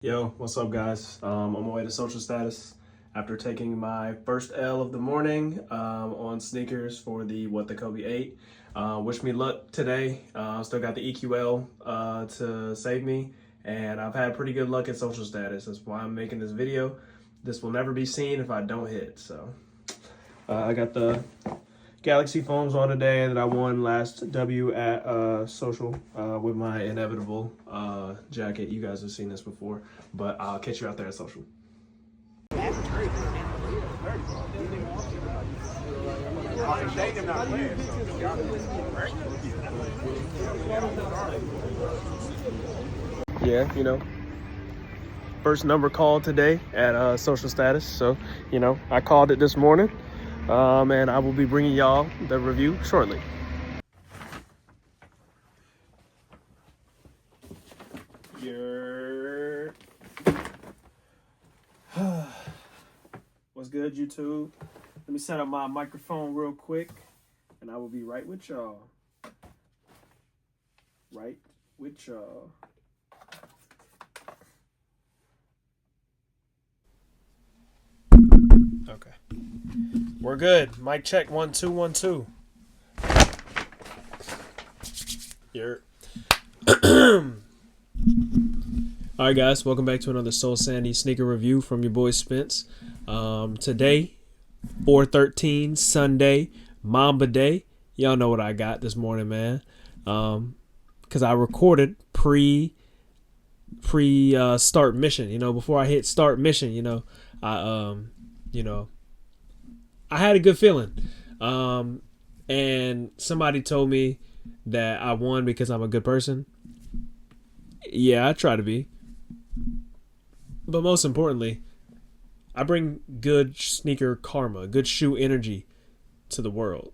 Yo, what's up, guys? On my way to social status after taking my first L of the morning on sneakers for the What the Kobe 8. Wish me luck today. Still got the EQL to save me, and I've had pretty good luck at social status. That's why I'm making this video. This will never be seen if I don't hit. So I got the Galaxy phones on today that I won last W at social with my inevitable jacket. You guys have seen this before, but I'll catch you out there at social. Yeah, first number called today at social status. So, I called it this morning, and I will be bringing y'all the review shortly. What's good, YouTube? Let me set up my microphone real quick, and I will be right with y'all. Okay. We're good. Mic check 1 2 1 2. Here. Alright, guys, welcome back to another Soul Sandy sneaker review from your boy Spence. Today, 4/13, Sunday, Mamba Day. Y'all know what I got this morning, man. Because I recorded pre start mission. Before I hit start mission, I had a good feeling. And somebody told me that I won because I'm a good person. Yeah, I try to be. But most importantly, I bring good sneaker karma, good shoe energy to the world.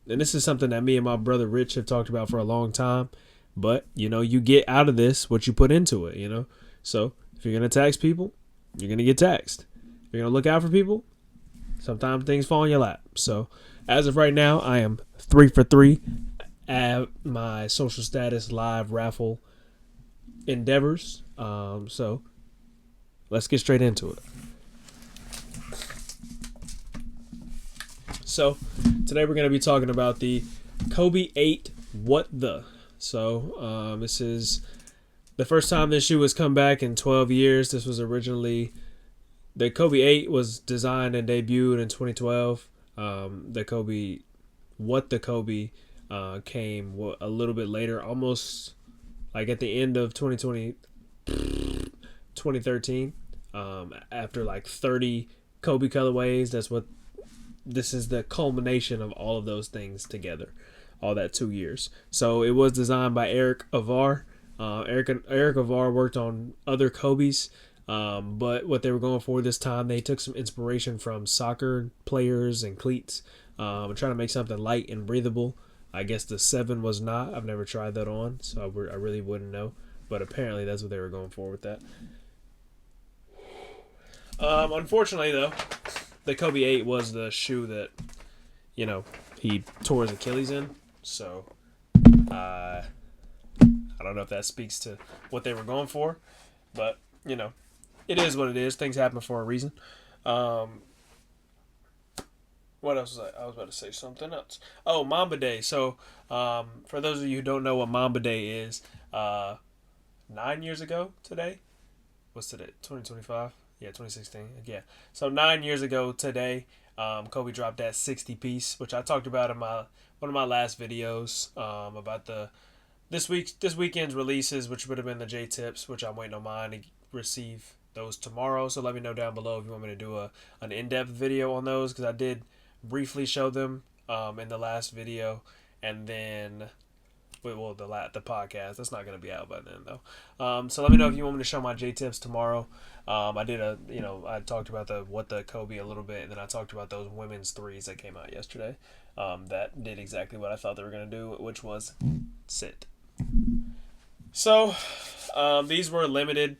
And this is something that me and my brother Rich have talked about for a long time. But, you get out of this what you put into it, So if you're going to tax people, you're going to get taxed. If you're going to look out for people, sometimes things fall in your lap. So as of right now, I am 3 for 3 at my social status live raffle endeavors. So let's get straight into it. So today we're going to be talking about the Kobe 8 What The. So this is the first time this shoe has come back in 12 years. This was originally, the Kobe 8 was designed and debuted in 2012. The Kobe What The Kobe came a little bit later, almost like at the end of 2013, after like 30 Kobe colorways. This is the culmination of all of those things together, all that 2 years. So it was designed by Eric Avar. Eric Avar worked on other Kobe's, but what they were going for this time, they took some inspiration from soccer players and cleats, and trying to make something light and breathable. I guess the 7 was not. I've never tried that on, so I really wouldn't know. But apparently that's what they were going for with that. Unfortunately, though, the Kobe 8 was the shoe that, he tore his Achilles in. So, I don't know if that speaks to what they were going for. But, it is what it is. Things happen for a reason. What else was I was about to say something else. Oh, Mamba Day. So, for those of you who don't know what Mamba Day is, 9 years ago today? What's today? 2025? Yeah, 2016. Yeah. So 9 years ago today, Kobe dropped that 60 piece, which I talked about in one of my last videos, about this weekend's releases, which would have been the J Tips, which I'm waiting on mine to receive those tomorrow. So let me know down below if you want me to do an in-depth video on those, because I did briefly show them in the last video, and then the podcast that's not going to be out by then though. So let me know if you want me to show my J Tips tomorrow. I did I talked about what the Kobe a little bit, and then I talked about those women's threes that came out yesterday. That did exactly what I thought they were going to do, which was sit. So these were limited.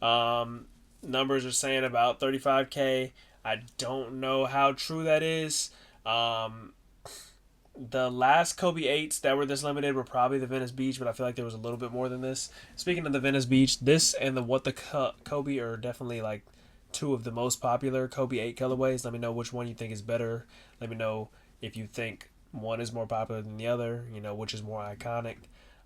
Numbers are saying about 35K. I don't know how true that is. The last Kobe 8s that were this limited were probably the Venice Beach, but I feel like there was a little bit more than this. Speaking of the Venice Beach, this and the What the Kobe are definitely like two of the most popular Kobe 8 colorways. Let me know which one you think is better. Let me know if you think one is more popular than the other, you know, which is more iconic.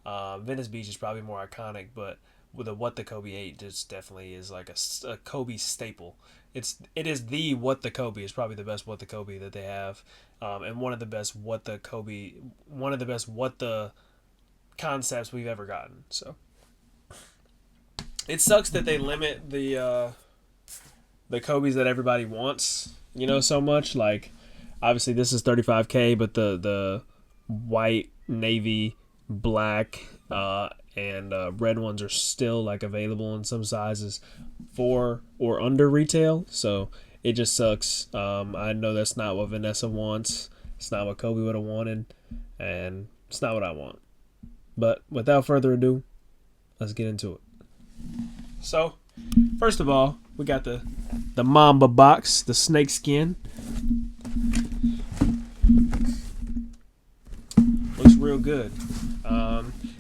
Venice Beach is probably more iconic, but with the What the Kobe 8 just definitely is like a Kobe staple. It is the What the Kobe. It's probably the best What the Kobe that they have, and one of the best What the Kobe, one of the best What the concepts we've ever gotten. So it sucks that they limit the Kobe's that everybody wants, you know, so much. Like obviously this is 35K, but the white, navy, black, and red ones are still like available in some sizes for or under retail. So it just sucks. I know that's not what Vanessa wants. It's not what Kobe would have wanted, and it's not what I want. But without further ado, let's get into it. So, first of all, we got the Mamba box, the snake skin. Looks real good.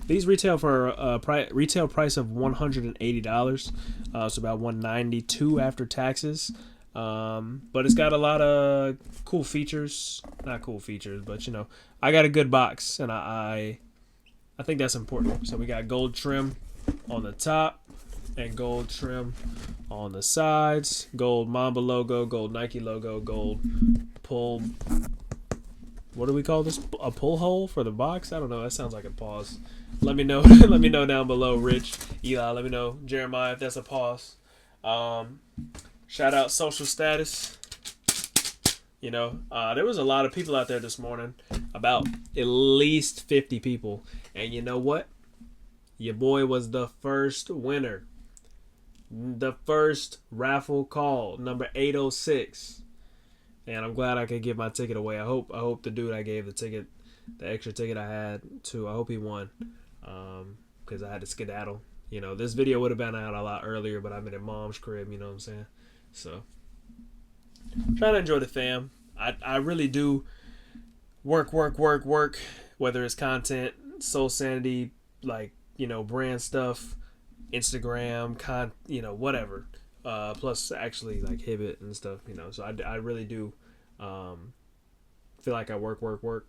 These retail for a retail price of $180. It's about $192 after taxes. But it's got a lot of cool features. Not cool features, but you know, I got a good box, and I think that's important. So we got gold trim on the top and gold trim on the sides. Gold Mamba logo, gold Nike logo, gold pull. What do we call this? A pull hole for the box? I don't know. That sounds like a pause. Let me know. Let me know down below, Rich, Eli. Let me know, Jeremiah, if that's a pause. Shout out Social Status. You know, there was a lot of people out there this morning. About at least 50 people. And you know what? Your boy was the first winner. The first raffle call, number 806. And I'm glad I could give my ticket away. I hope the dude I gave the extra ticket I had to, I hope he won. Because I had to skedaddle. You know, this video would have been out a lot earlier, but I'm in mom's crib, you know what I'm saying? So, trying to enjoy the fam. I really do work, whether it's content, Soul Sanity, like, you know, brand stuff, Instagram, you know, whatever. Plus actually like Hibbit and stuff, you know. So I really do feel like I work.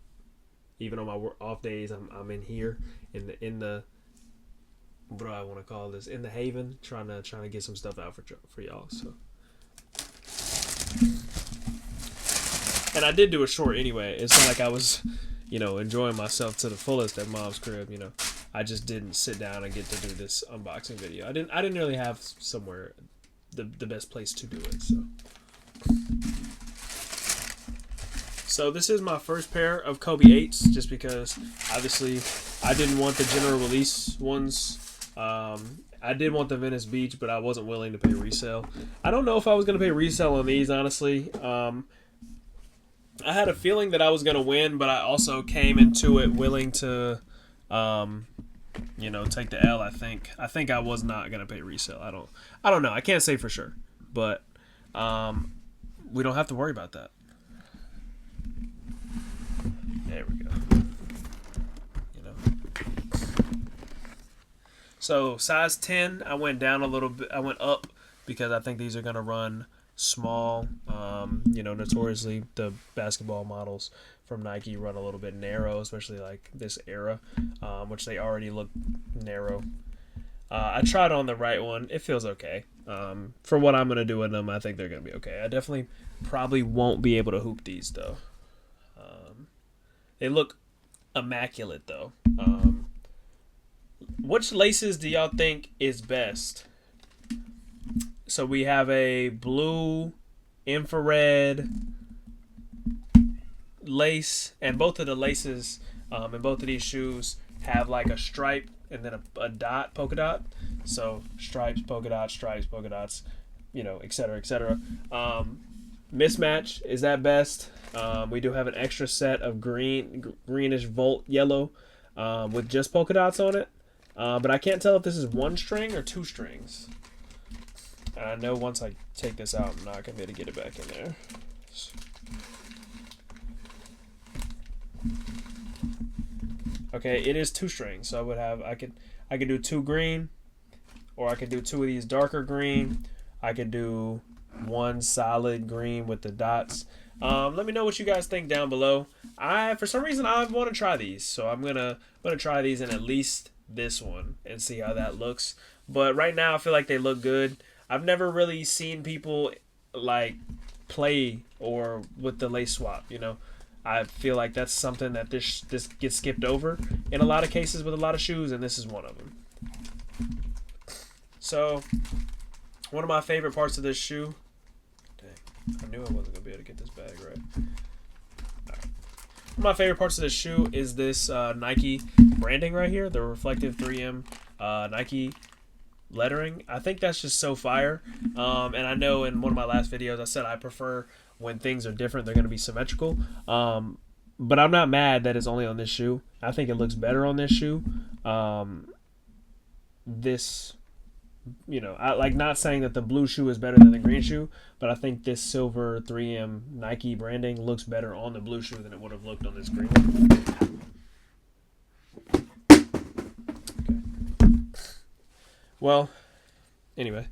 Even on my off days, I'm in here in the what do I want to call this? In the haven, trying to get some stuff out for y'all. So, and I did do a short anyway. It's not like I was, you know, enjoying myself to the fullest at mom's crib. You know, I just didn't sit down and get to do this unboxing video. I didn't really have somewhere the best place to do it. So this is my first pair of Kobe 8s, just because obviously I didn't want the general release ones. I did want the Venice Beach, but I wasn't willing to pay resale. I don't know if I was going to pay resale on these, honestly. I had a feeling that I was going to win, but I also came into it willing to, you know, take the L. I think I was not going to pay resale. I don't know. I can't say for sure, but we don't have to worry about that. There we go. You know. So size 10, I went down a little bit. I went up because I think these are gonna run small. You know, notoriously the basketball models from Nike run a little bit narrow, especially like this era, which they already look narrow. I tried on the right one. It feels okay. For what I'm gonna do with them, I think they're gonna be okay. I definitely probably won't be able to hoop these though. They look immaculate though. Which laces do y'all think is best? So we have a blue infrared lace, and both of the laces in both of these shoes have like a stripe and then a dot, polka dot. So stripes, polka dots, you know, etc., etc. Mismatch, is that best? We do have an extra set of greenish volt yellow with just polka dots on it. But I can't tell if this is one string or two strings. And I know once I take this out, I'm not going to be able to get it back in there. Okay, it is 2 string, so I could do 2 green, or I could do 2 of these darker green. I could do 1 solid green with the dots. Let me know what you guys think down below. For some reason I want to try these, so I'm gonna try these in at least this one and see how that looks. But right now I feel like they look good. I've never really seen people like play or with the lace swap. I feel like that's something that this gets skipped over in a lot of cases with a lot of shoes, and this is one of them. So, one of my favorite parts of this shoe. Dang, I knew I wasn't gonna be able to get this bag right. One of my favorite parts of this shoe is this Nike branding right here, the reflective 3M Nike lettering. I think that's just so fire. And I know in one of my last videos I said I prefer when things are different, they're going to be symmetrical. But I'm not mad that it's only on this shoe. I think it looks better on this shoe. I like, not saying that the blue shoe is better than the green shoe, but I think this silver 3M Nike branding looks better on the blue shoe than it would have looked on this green one. Okay. Well, anyway.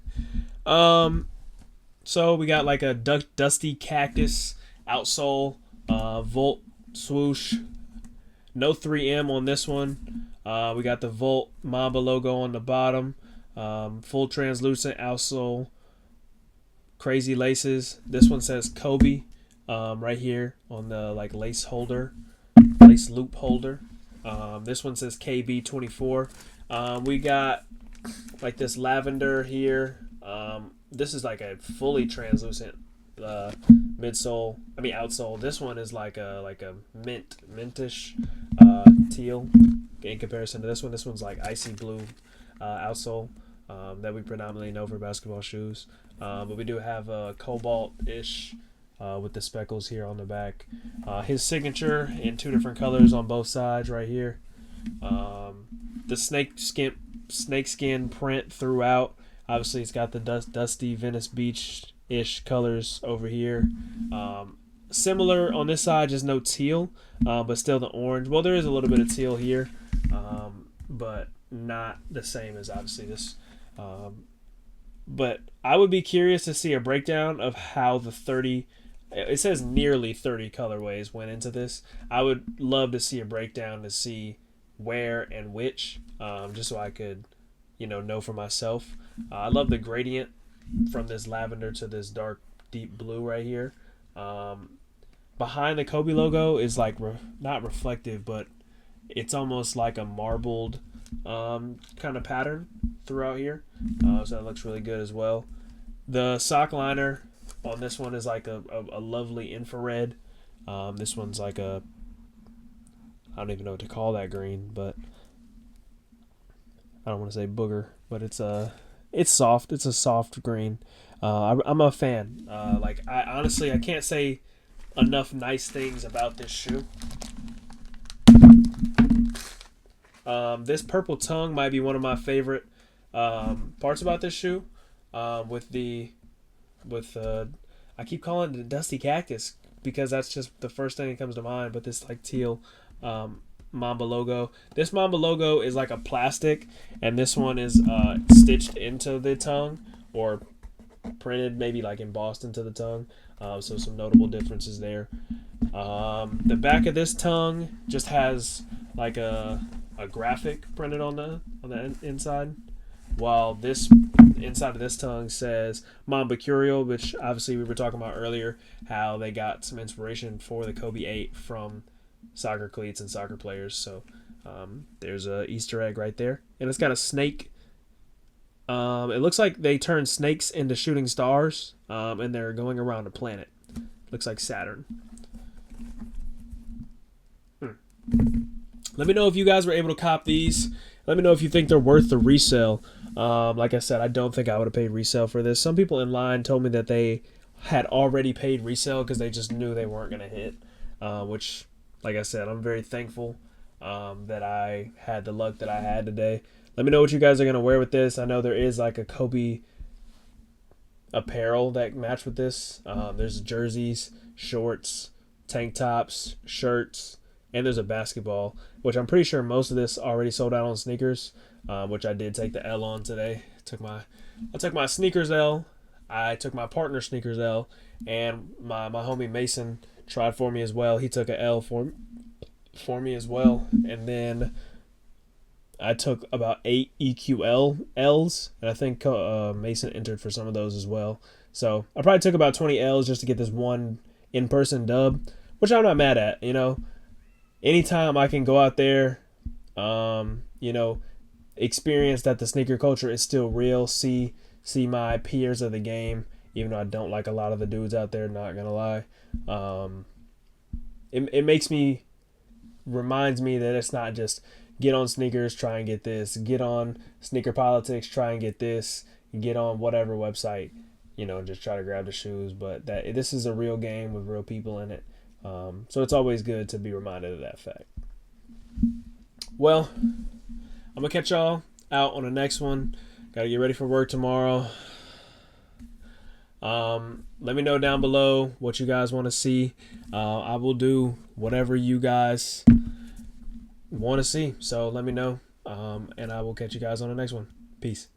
So we got like a dusty cactus outsole, Volt swoosh. No 3M on this one. We got the Volt Mamba logo on the bottom. Full translucent outsole. Crazy laces. This one says Kobe right here on the like lace loop holder. This one says KB24. We got like this lavender here. This is like a fully translucent outsole. This one is like a mintish teal in comparison to this one. This one's like icy blue outsole that we predominantly know for basketball shoes. But we do have a cobalt-ish with the speckles here on the back. His signature in 2 different colors on both sides right here. The snakeskin print throughout. Obviously, it's got the dusty Venice Beach-ish colors over here. Similar on this side, just no teal, but still the orange. Well, there is a little bit of teal here, but not the same as obviously this. But I would be curious to see a breakdown of how the 30, it says nearly 30 colorways went into this. I would love to see a breakdown to see where and which, just so I could, know for myself. I love the gradient from this lavender to this dark deep blue right here. Behind the Kobe logo is like not reflective, but it's almost like a marbled kind of pattern throughout here. So that looks really good as well. The sock liner on this one is like a lovely infrared. This one's like I don't even know what to call that green, but I don't want to say booger, but it's soft. It's a soft green. I'm a fan. I honestly can't say enough nice things about this shoe. This purple tongue might be one of my favorite parts about this shoe. I keep calling it the dusty cactus because that's just the first thing that comes to mind. But this like teal Mamba logo. This Mamba logo is like a plastic, and this one is stitched into the tongue or printed, maybe like embossed into the tongue. So some notable differences there. The back of this tongue just has like a graphic printed on the inside, while this inside of this tongue says Mamba Curio, which obviously we were talking about earlier, how they got some inspiration for the Kobe 8 from soccer cleats and soccer players. So there's a Easter egg right there, and it's got a snake. It looks like they turned snakes into shooting stars, and they're going around a planet. Looks like Saturn. Let me know if you guys were able to cop these. Let me know if you think they're worth the resale. Like I said, I don't think I would have paid resale for this. Some people in line told me that they had already paid resale because they just knew they weren't going to hit, which, like I said, I'm very thankful that I had the luck that I had today. Let me know what you guys are going to wear with this. I know there is like a Kobe apparel that match with this. There's jerseys, shorts, tank tops, shirts, and there's a basketball, which I'm pretty sure most of this already sold out on sneakers, which I did take the L on today. I took my sneakers L. I took my partner sneakers L, and my homie Mason tried for me as well. He took a L for me as well, and then I took about 8 EQL L's, and I think Mason entered for some of those as well. So I probably took about 20 L's just to get this one in-person dub, which I'm not mad at. Anytime I can go out there, experience that the sneaker culture is still real, see my peers of the game, even though I don't like a lot of the dudes out there, not gonna lie. It reminds me that it's not just get on sneakers, try and get this, get on sneaker politics, try and get this, get on whatever website, just try to grab the shoes. But that this is a real game with real people in it. So it's always good to be reminded of that fact. Well, I'm going to catch y'all out on the next one. Got to get ready for work tomorrow. Let me know down below what you guys want to see. I will do whatever you guys want to see. So let me know. And I will catch you guys on the next one. Peace.